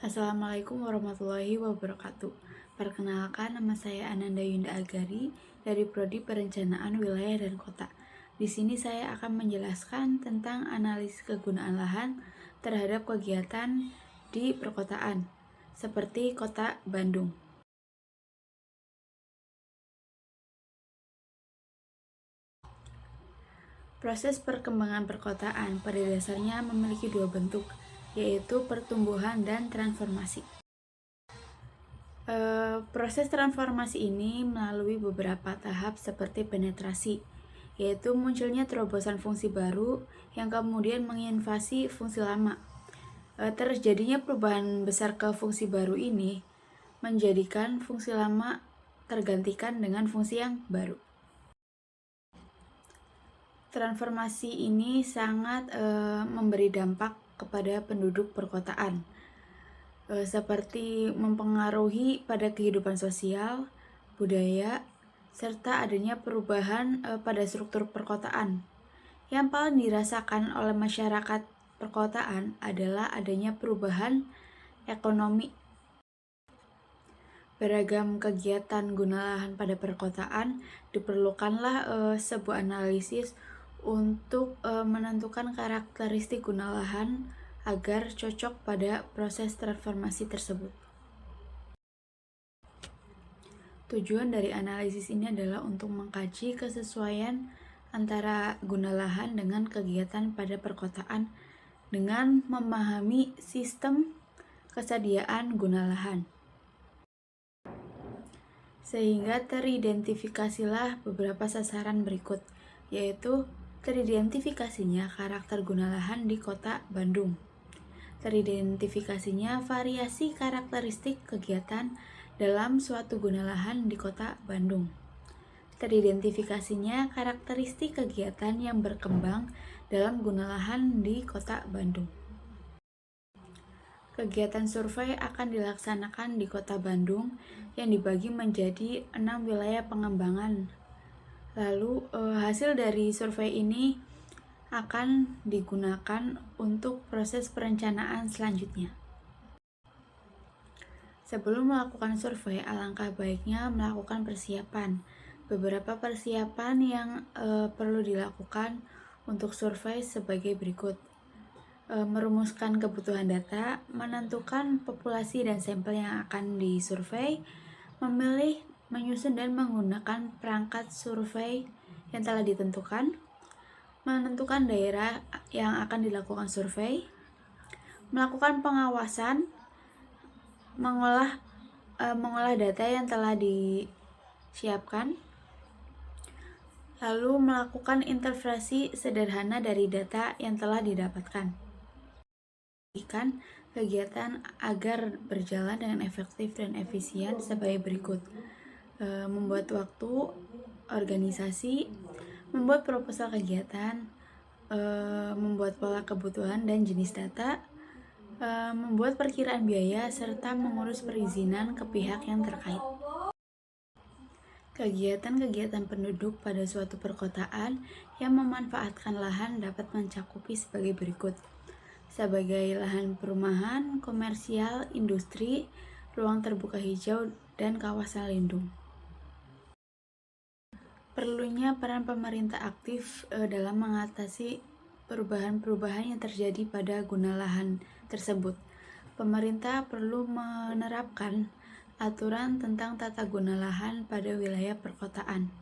Assalamualaikum warahmatullahi wabarakatuh. Perkenalkan, nama saya Ananda Yunda Agari dari Prodi Perencanaan Wilayah dan Kota. Di sini saya akan menjelaskan tentang analisis kegunaan lahan terhadap kegiatan di perkotaan, seperti Kota Bandung. Proses perkembangan perkotaan pada dasarnya memiliki dua bentuk, yaitu pertumbuhan dan transformasi. Proses transformasi ini melalui beberapa tahap seperti penetrasi, yaitu munculnya terobosan fungsi baru yang kemudian menginvasi fungsi lama. Terjadinya perubahan besar ke fungsi baru ini menjadikan fungsi lama tergantikan dengan fungsi yang baru. Transformasi ini sangat memberi dampak kepada penduduk perkotaan, seperti mempengaruhi pada kehidupan sosial, budaya, serta adanya perubahan pada struktur perkotaan. Yang paling dirasakan oleh masyarakat perkotaan adalah adanya perubahan ekonomi. Beragam kegiatan guna lahan pada perkotaan diperlukanlah sebuah analisis untuk menentukan karakteristik guna lahan agar cocok pada proses transformasi tersebut. Tujuan dari analisis ini adalah untuk mengkaji kesesuaian antara guna lahan dengan kegiatan pada perkotaan dengan memahami sistem kesediaan guna lahan. Sehingga teridentifikasilah beberapa sasaran berikut, yaitu teridentifikasinya karakter guna lahan di Kota Bandung, teridentifikasinya variasi karakteristik kegiatan dalam suatu guna lahan di Kota Bandung, teridentifikasinya karakteristik kegiatan yang berkembang dalam guna lahan di Kota Bandung. Kegiatan survei akan dilaksanakan di Kota Bandung yang dibagi menjadi 6 wilayah pengembangan. Lalu hasil dari survei ini akan digunakan untuk proses perencanaan selanjutnya. Sebelum melakukan survei, alangkah baiknya melakukan persiapan. Beberapa persiapan yang perlu dilakukan untuk survei sebagai berikut. Merumuskan kebutuhan data, menentukan populasi dan sampel yang akan disurvei, memilih, menyusun dan menggunakan perangkat survei yang telah ditentukan, menentukan daerah yang akan dilakukan survei, melakukan pengawasan, mengolah data yang telah disiapkan, lalu melakukan interpretasi sederhana dari data yang telah didapatkan. Kegiatan agar berjalan dengan efektif dan efisien sebagai berikut. Membuat waktu, organisasi, membuat proposal kegiatan, membuat pola kebutuhan dan jenis data, membuat perkiraan biaya, serta mengurus perizinan ke pihak yang terkait. Kegiatan-kegiatan penduduk pada suatu perkotaan yang memanfaatkan lahan dapat mencakupi sebagai berikut. Sebagai lahan perumahan, komersial, industri, ruang terbuka hijau, dan kawasan lindung. Perlunya peran pemerintah aktif dalam mengatasi perubahan-perubahan yang terjadi pada guna lahan tersebut. Pemerintah perlu menerapkan aturan tentang tata guna lahan pada wilayah perkotaan.